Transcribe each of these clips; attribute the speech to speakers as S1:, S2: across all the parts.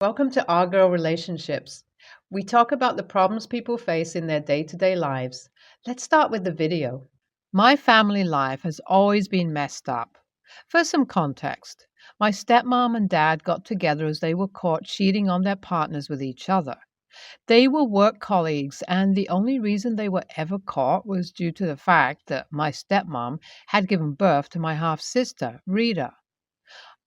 S1: Welcome to Our Girl Relationships. We talk about the problems people face in their day to day lives. Let's start with the video. My family life has always been messed up. For some context, my stepmom and dad got together as they were caught cheating on their partners with each other. They were work colleagues, and the only reason they were ever caught was due to the fact that my stepmom had given birth to my half sister, Rita.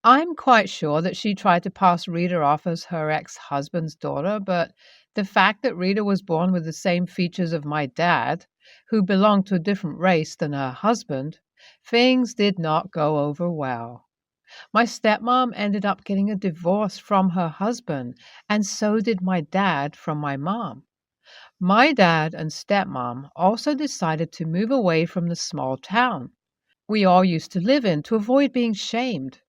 S1: I'm quite sure that she tried to pass Rita off as her ex husband's daughter, but the fact that Rita was born with the same features of my dad, who belonged to a different race than her husband, things did not go over well. My stepmom ended up getting a divorce from her husband, and so did my dad from my mom. My dad and stepmom also decided to move away from the small town we all used to live in to avoid being shamed.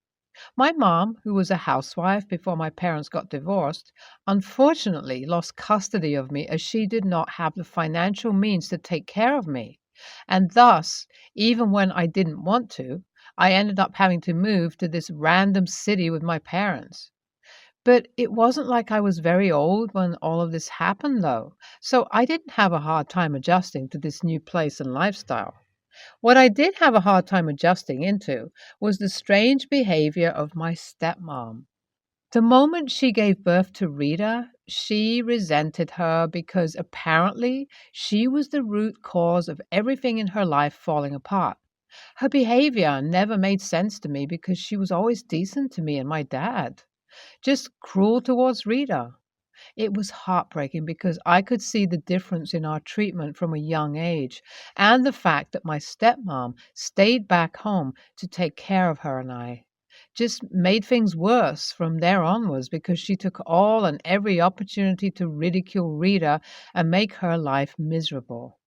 S1: My mom, who was a housewife before my parents got divorced, unfortunately lost custody of me as she did not have the financial means to take care of me. And thus, even when I didn't want to, I ended up having to move to this random city with my parents. But it wasn't like I was very old when all of this happened, though, so I didn't have a hard time adjusting to this new place and lifestyle. What I did have a hard time adjusting into was the strange behavior of my stepmom. The moment she gave birth to Rita, she resented her because apparently she was the root cause of everything in her life falling apart. Her behavior never made sense to me because she was always decent to me and my dad, just cruel towards Rita. It was heartbreaking because I could see the difference in our treatment from a young age and the fact that my stepmom stayed back home to take care of her and I. Just made things worse from there onwards because she took all and every opportunity to ridicule Rita and make her life miserable.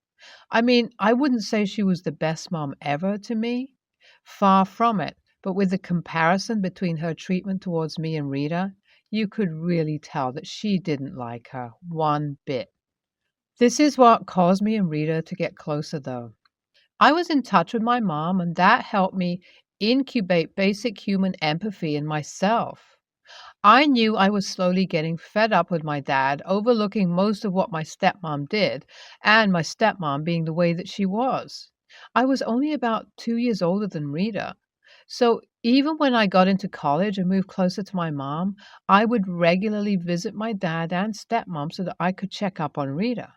S1: I mean, I wouldn't say she was the best mom ever to me. Far from it. But with the comparison between her treatment towards me and Rita, you could really tell that she didn't like her one bit. This is what caused me and Rita to get closer, though. I was in touch with my mom, and that helped me incubate basic human empathy in myself. I knew I was slowly getting fed up with my dad, overlooking most of what my stepmom did, and my stepmom being the way that she was. I was only about 2 years older than Rita. So even when I got into college and moved closer to my mom, I would regularly visit my dad and stepmom so that I could check up on Rita.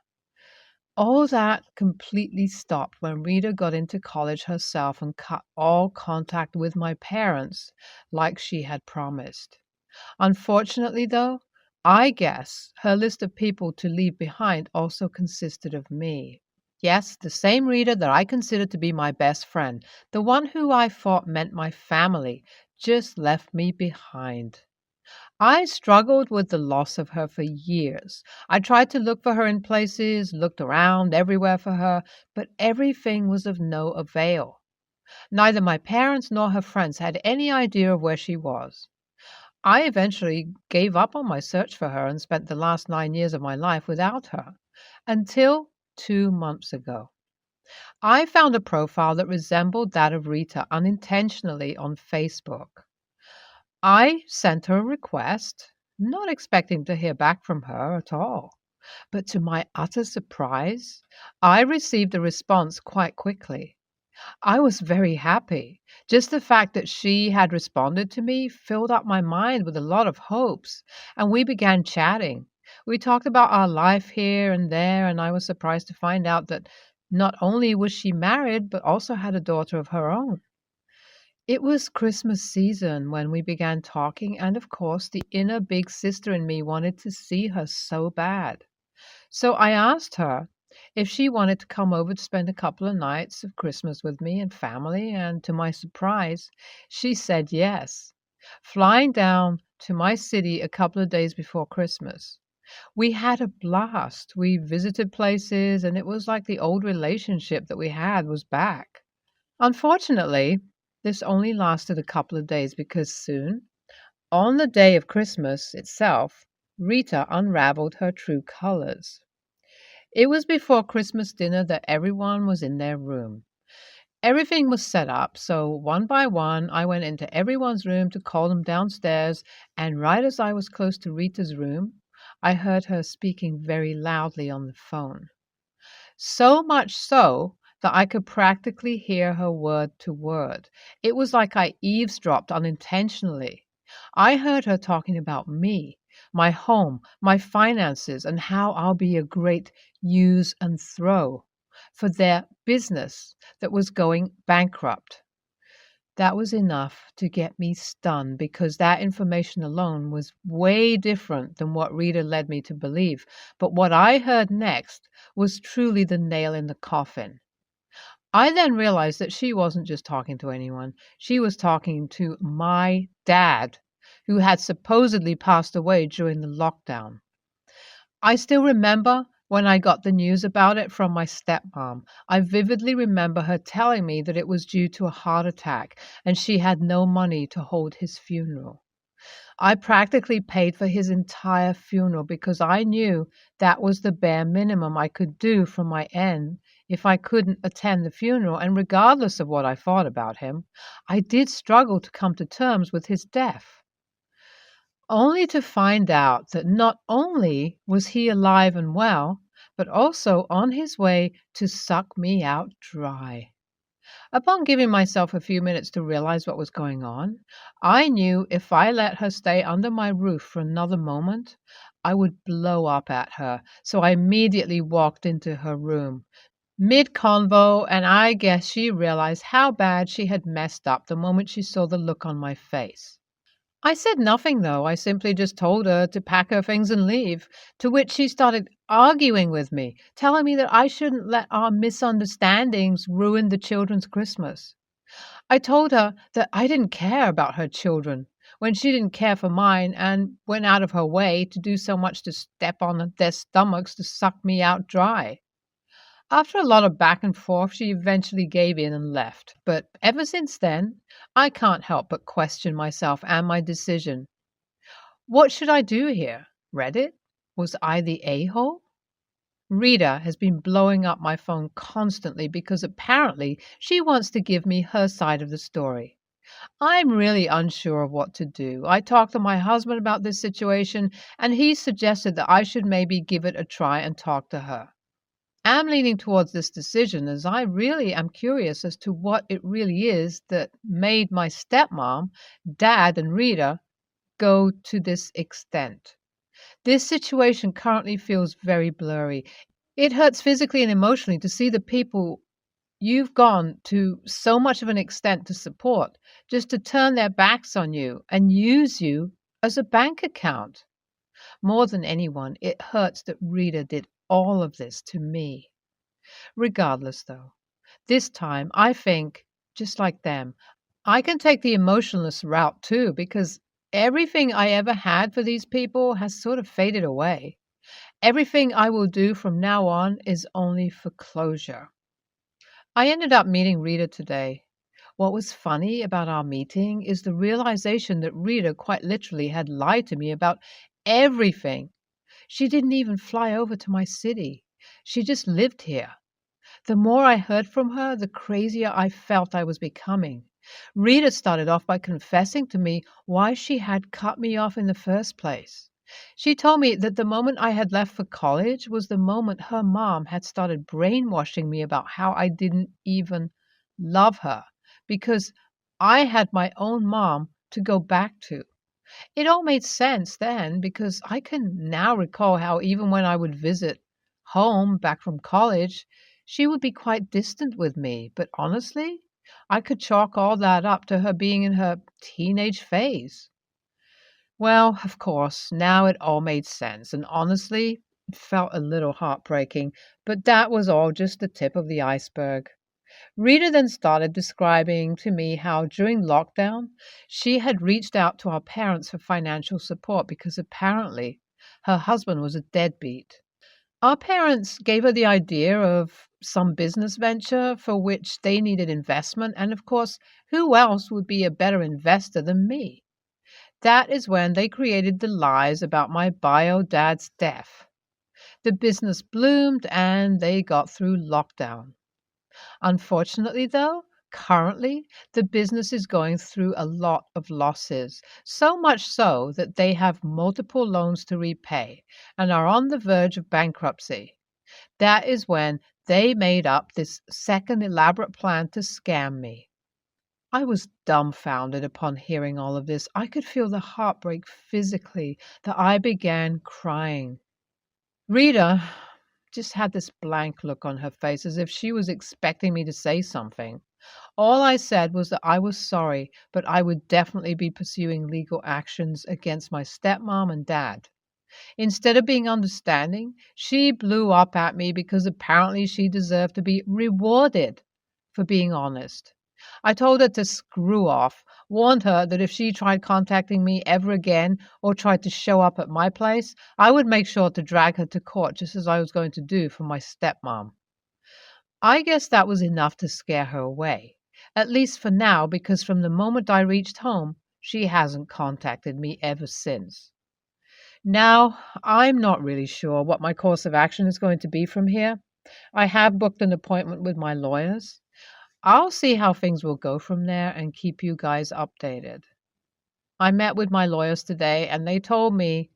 S1: All that completely stopped when Rita got into college herself and cut all contact with my parents like she had promised. Unfortunately, though, I guess her list of people to leave behind also consisted of me. Yes, the same Rita that I considered to be my best friend, the one who I thought meant my family, just left me behind. I struggled with the loss of her for years. I tried to look for her in places, looked around everywhere for her, but everything was of no avail. Neither my parents nor her friends had any idea of where she was. I eventually gave up on my search for her and spent the last 9 years of my life without her until 2 months ago. I found a profile that resembled that of Rita unintentionally on Facebook. I sent her a request, not expecting to hear back from her at all. But to my utter surprise, I received a response quite quickly. I was very happy. Just the fact that she had responded to me filled up my mind with a lot of hopes, and we began chatting. We talked about our life here and there, and I was surprised to find out that not only was she married, but also had a daughter of her own. It was Christmas season when we began talking, and of course, the inner big sister in me wanted to see her so bad. So I asked her if she wanted to come over to spend a couple of nights of Christmas with me and family, and to my surprise, she said yes, flying down to my city a couple of days before Christmas. We had a blast. We visited places, and it was like the old relationship that we had was back. Unfortunately, this only lasted a couple of days because soon, on the day of Christmas itself, Rita unraveled her true colors. It was before Christmas dinner that everyone was in their room. Everything was set up, so one by one, I went into everyone's room to call them downstairs, and right as I was close to Rita's room, I heard her speaking very loudly on the phone. So much so that I could practically hear her word to word. It was like I eavesdropped unintentionally. I heard her talking about me, my home, my finances, and how I'll be a great use and throw for their business that was going bankrupt. That was enough to get me stunned because that information alone was way different than what Rita led me to believe. But what I heard next was truly the nail in the coffin. I then realized that she wasn't just talking to anyone, she was talking to my dad, who had supposedly passed away during the lockdown. I still remember when I got the news about it from my stepmom. I vividly remember her telling me that it was due to a heart attack and she had no money to hold his funeral. I practically paid for his entire funeral because I knew that was the bare minimum I could do from my end if I couldn't attend the funeral. And regardless of what I thought about him, I did struggle to come to terms with his death, only to find out that not only was he alive and well, but also on his way to suck me out dry. Upon giving myself a few minutes to realize what was going on, I knew if I let her stay under my roof for another moment, I would blow up at her. So I immediately walked into her room mid convo, and I guess she realized how bad she had messed up the moment she saw the look on my face. I said nothing, though. I simply just told her to pack her things and leave, to which she started arguing with me, telling me that I shouldn't let our misunderstandings ruin the children's Christmas. I told her that I didn't care about her children when she didn't care for mine and went out of her way to do so much to step on their stomachs to suck me out dry. After a lot of back and forth, she eventually gave in and left. But ever since then, I can't help but question myself and my decision. What should I do here? Reddit? Was I the a-hole? Rita has been blowing up my phone constantly because apparently she wants to give me her side of the story. I'm really unsure of what to do. I talked to my husband about this situation, and he suggested that I should maybe give it a try and talk to her. I'm leaning towards this decision as I really am curious as to what it really is that made my stepmom, dad, and Rita go to this extent. This situation currently feels very blurry. It hurts physically and emotionally to see the people you've gone to so much of an extent to support just to turn their backs on you and use you as a bank account. More than anyone, it hurts that Rita did all of this to me. Regardless, though, this time I think, just like them, I can take the emotionless route too because everything I ever had for these people has sort of faded away. Everything I will do from now on is only for closure. I ended up meeting Rita today. What was funny about our meeting is the realization that Rita quite literally had lied to me about everything. She didn't even fly over to my city. She just lived here. The more I heard from her, the crazier I felt I was becoming. Rita started off by confessing to me why she had cut me off in the first place. She told me that the moment I had left for college was the moment her mom had started brainwashing me about how I didn't even love her because I had my own mom to go back to. It all made sense then because I can now recall how even when I would visit home back from college, she would be quite distant with me. But honestly, I could chalk all that up to her being in her teenage phase. Well, of course, now it all made sense, and honestly, it felt a little heartbreaking, but that was all just the tip of the iceberg. Rita then started describing to me how during lockdown she had reached out to our parents for financial support because apparently her husband was a deadbeat. Our parents gave her the idea of some business venture for which they needed investment, and of course, who else would be a better investor than me? That is when they created the lies about my bio dad's death. The business bloomed and they got through lockdown. Unfortunately, though, Currently, the business is going through a lot of losses, so much so that they have multiple loans to repay and are on the verge of bankruptcy. That is when they made up this second elaborate plan to scam me. I was dumbfounded upon hearing all of this. I could feel the heartbreak physically that I began crying. Rita just had this blank look on her face as if she was expecting me to say something. All I said was that I was sorry, but I would definitely be pursuing legal actions against my stepmom and dad. Instead of being understanding, she blew up at me because apparently she deserved to be rewarded for being honest. I told her to screw off, warned her that if she tried contacting me ever again or tried to show up at my place, I would make sure to drag her to court just as I was going to do for my stepmom. I guess that was enough to scare her away, at least for now, because from the moment I reached home, she hasn't contacted me ever since. Now, I'm not really sure what my course of action is going to be from here. I have booked an appointment with my lawyers. I'll see how things will go from there and keep you guys updated. I met with my lawyers today and they told me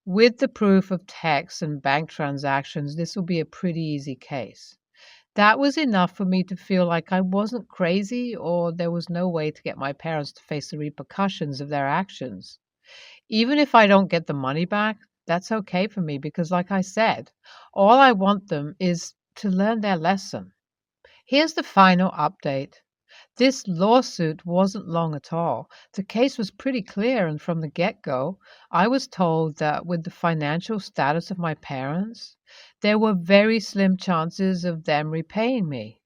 S1: with the proof of text and bank transactions, this will be a pretty easy case. That was enough for me to feel like I wasn't crazy or there was no way to get my parents to face the repercussions of their actions. Even if I don't get the money back, that's okay for me because, like I said, all I want them is to learn their lesson. Here's the final update. This lawsuit wasn't long at all. The case was pretty clear, and from the get go, I was told that with the financial status of my parents, there were very slim chances of them repaying me.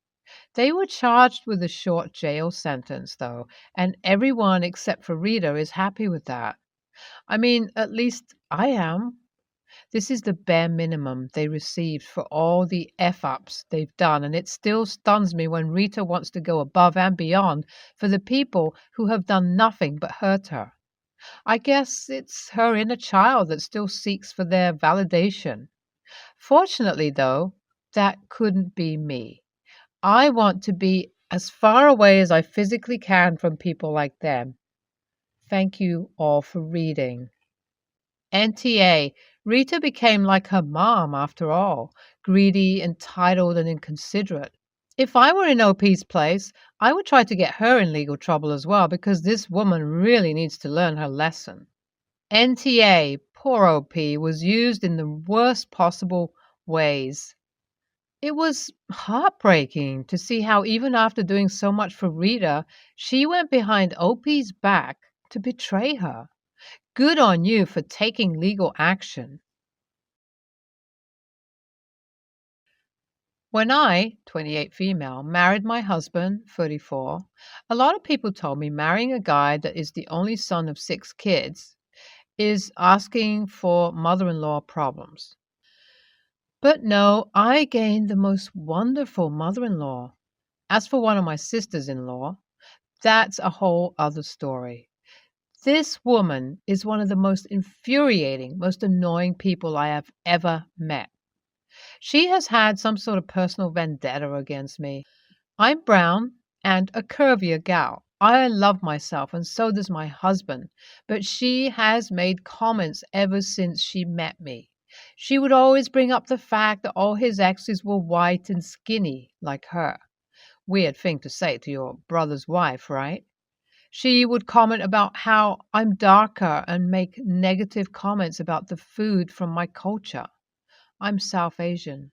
S1: They were charged with a short jail sentence, though, and everyone except for Rita is happy with that. I mean, at least I am. This is the bare minimum they received for all the F ups they've done, and it still stuns me when Rita wants to go above and beyond for the people who have done nothing but hurt her. I guess it's her inner child that still seeks for their validation. Fortunately, though, that couldn't be me. I want to be as far away as I physically can from people like them. Thank you all for reading. NTA. Rita became like her mom after all, greedy, entitled, and inconsiderate. If I were in OP's place, I would try to get her in legal trouble as well because this woman really needs to learn her lesson. NTA, poor OP, was used in the worst possible ways. It was heartbreaking to see how, even after doing so much for Rita, she went behind OP's back to betray her. Good on you for taking legal action. When I, 28 female, married my husband, 34, a lot of people told me marrying a guy that is the only son of 6 kids is asking for mother in law problems. But no, I gained the most wonderful mother in law. As for one of my sisters in law, that's a whole other story. This woman is one of the most infuriating, most annoying people I have ever met. She has had some sort of personal vendetta against me. I'm brown and a curvier gal. I love myself, and so does my husband. But she has made comments ever since she met me. She would always bring up the fact that all his exes were white and skinny like her. Weird thing to say to your brother's wife, right? She would comment about how I'm darker and make negative comments about the food from my culture. I'm South Asian.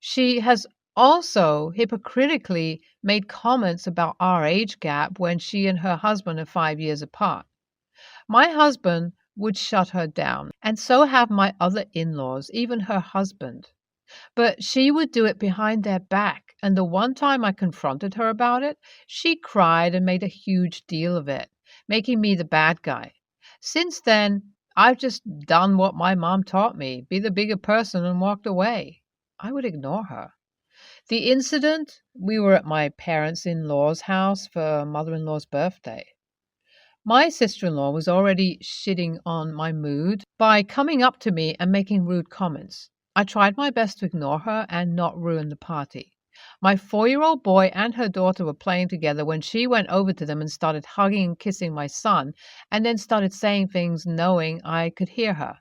S1: She has also hypocritically made comments about our age gap when she and her husband are 5 years apart. My husband would shut her down, and so have my other in laws, even her husband. But she would do it behind their back, and the one time I confronted her about it, she cried and made a huge deal of it, making me the bad guy. Since then, I've just done what my mom taught me, be the bigger person, and walked away. I would ignore her. The incident, we were at my parents-in-law's house for mother-in-law's birthday. My sister-in-law was already shitting on my mood by coming up to me and making rude comments. I tried my best to ignore her and not ruin the party. My 4-year-old boy and her daughter were playing together when she went over to them and started hugging and kissing my son, and then started saying things knowing I could hear her.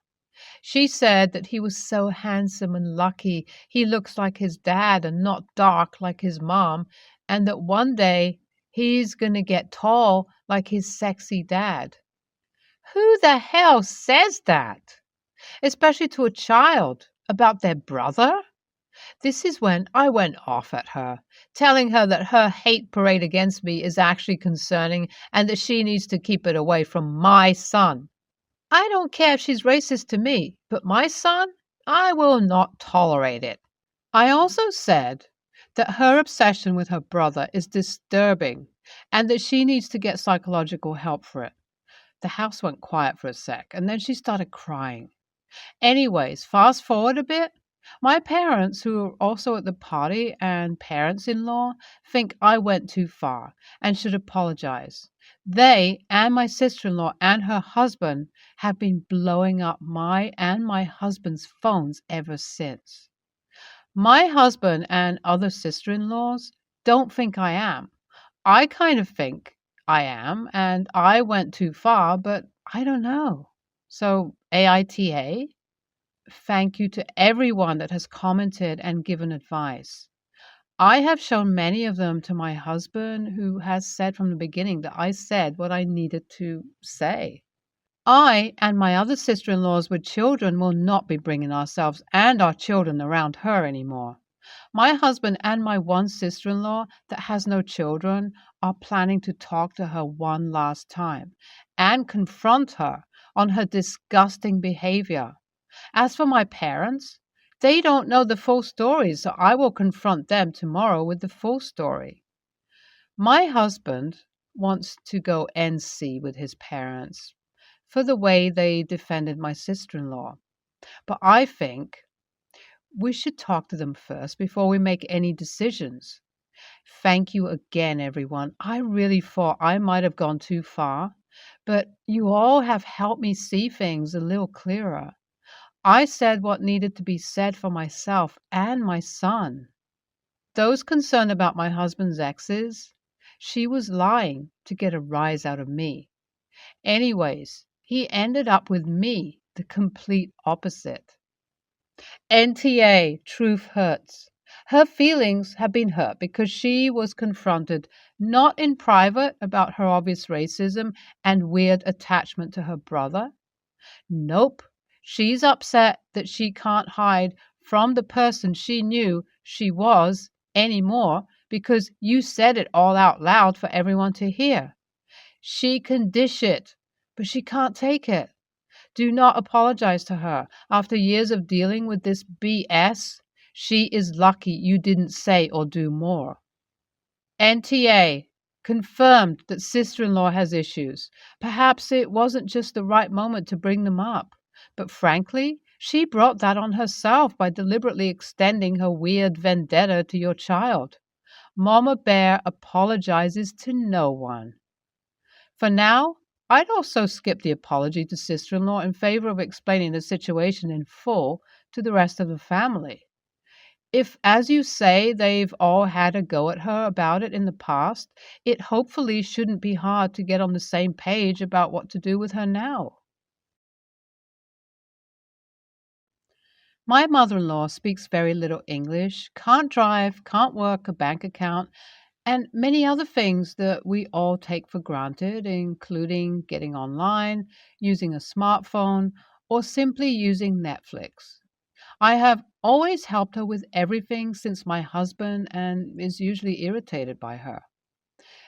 S1: She said that he was so handsome and lucky. He looks like his dad and not dark like his mom, and that one day he's going to get tall like his sexy dad. Who the hell says that? Especially to a child about their brother? This is when I went off at her, telling her that her hate parade against me is actually concerning and that she needs to keep it away from my son. I don't care if she's racist to me, but my son, I will not tolerate it. I also said that her obsession with her brother is disturbing and that she needs to get psychological help for it. The house went quiet for a sec, and then she started crying. Anyways, fast forward a bit. My parents, who are also at the party, and parents in law, think I went too far and should apologize. They and my sister in law and her husband have been blowing up my and my husband's phones ever since. My husband and other sister in laws don't think I am. I kind of think I am, and I went too far, but I don't know. So, AITA? Thank you to everyone that has commented and given advice. I have shown many of them to my husband, who has said from the beginning that I said what I needed to say. I and my other sister in laws with children will not be bringing ourselves and our children around her anymore. My husband and my one sister in law that has no children are planning to talk to her one last time and confront her on her disgusting behavior. As for my parents, they don't know the full story, so I will confront them tomorrow with the full story. My husband wants to go NC with his parents for the way they defended my sister in law, but I think we should talk to them first before we make any decisions. Thank you again, everyone. I really thought I might have gone too far, but you all have helped me see things a little clearer. I said what needed to be said for myself and my son. Those concerned about my husband's exes, she was lying to get a rise out of me. Anyways, he ended up with me, the complete opposite. NTA, truth hurts. Her feelings have been hurt because she was confronted not in private about her obvious racism and weird attachment to her brother. Nope. She's upset that she can't hide from the person she knew she was anymore because you said it all out loud for everyone to hear. She can dish it, but she can't take it. Do not apologize to her. After years of dealing with this BS, she is lucky you didn't say or do more. NTA confirmed that sister-in-law has issues. Perhaps it wasn't just the right moment to bring them up. But frankly, she brought that on herself by deliberately extending her weird vendetta to your child. Mama Bear apologizes to no one. For now, I'd also skip the apology to sister-in-law in favor of explaining the situation in full to the rest of the family. If, as you say, they've all had a go at her about it in the past, it hopefully shouldn't be hard to get on the same page about what to do with her now. My mother-in-law speaks very little English, can't drive, can't work a bank account, and many other things that we all take for granted, including getting online, using a smartphone, or simply using Netflix. I have always helped her with everything since my husband and is usually irritated by her.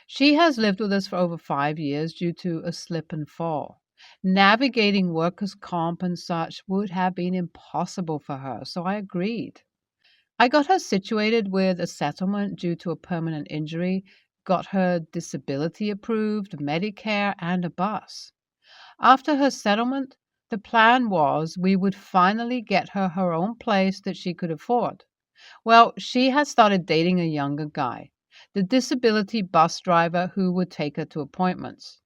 S1: She has lived with us for over 5 years due to a slip and fall. Navigating workers' comp and such would have been impossible for her, so I agreed. I got her situated with a settlement due to a permanent injury, got her disability approved, Medicare, and a bus. After her settlement, the plan was we would finally get her her own place that she could afford. Well, she had started dating a younger guy, the disability bus driver who would take her to appointments.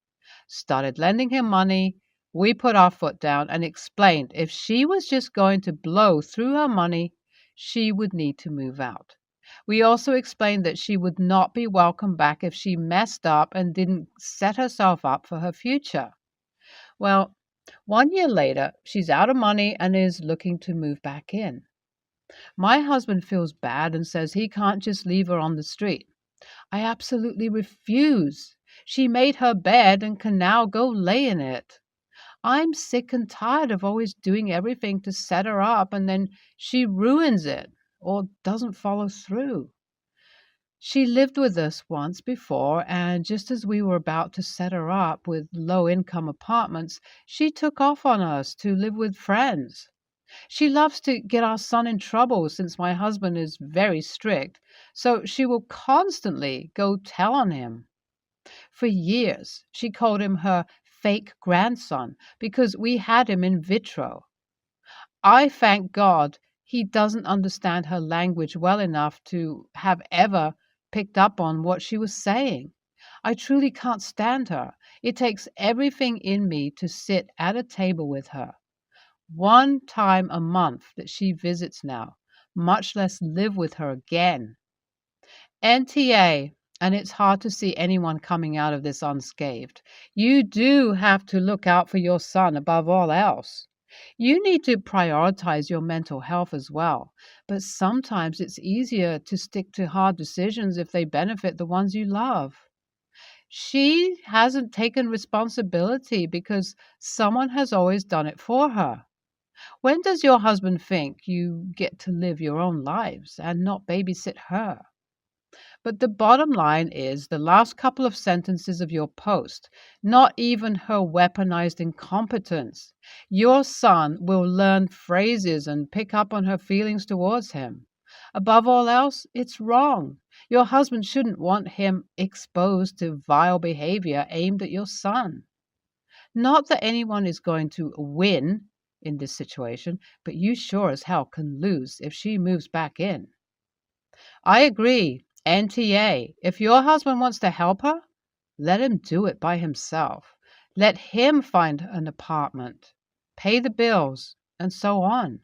S1: Started lending him money. We put our foot down and explained if she was just going to blow through her money, she would need to move out. We also explained that she would not be welcome back if she messed up and didn't set herself up for her future. Well, 1 year later, she's out of money and is looking to move back in. My husband feels bad and says he can't just leave her on the street. I absolutely refuse. She made her bed and can now go lay in it. I'm sick and tired of always doing everything to set her up and then she ruins it or doesn't follow through. She lived with us once before, and just as we were about to set her up with low income apartments, she took off on us to live with friends. She loves to get our son in trouble since my husband is very strict, so she will constantly go tell on him. For years, she called him her fake grandson because we had him in vitro. I thank God he doesn't understand her language well enough to have ever picked up on what she was saying. I truly can't stand her. It takes everything in me to sit at a table with her. 1 time a month that she visits now, much less live with her again. NTA, and it's hard to see anyone coming out of this unscathed. You do have to look out for your son above all else. You need to prioritize your mental health as well, but sometimes it's easier to stick to hard decisions if they benefit the ones you love. She hasn't taken responsibility because someone has always done it for her. When does your husband think you get to live your own lives and not babysit her? But the bottom line is the last couple of sentences of your post, not even her weaponized incompetence. Your son will learn phrases and pick up on her feelings towards him. Above all else, it's wrong. Your husband shouldn't want him exposed to vile behavior aimed at your son. Not that anyone is going to win in this situation, but you sure as hell can lose if she moves back in. I agree. NTA, if your husband wants to help her, let him do it by himself. Let him find an apartment, pay the bills, and so on.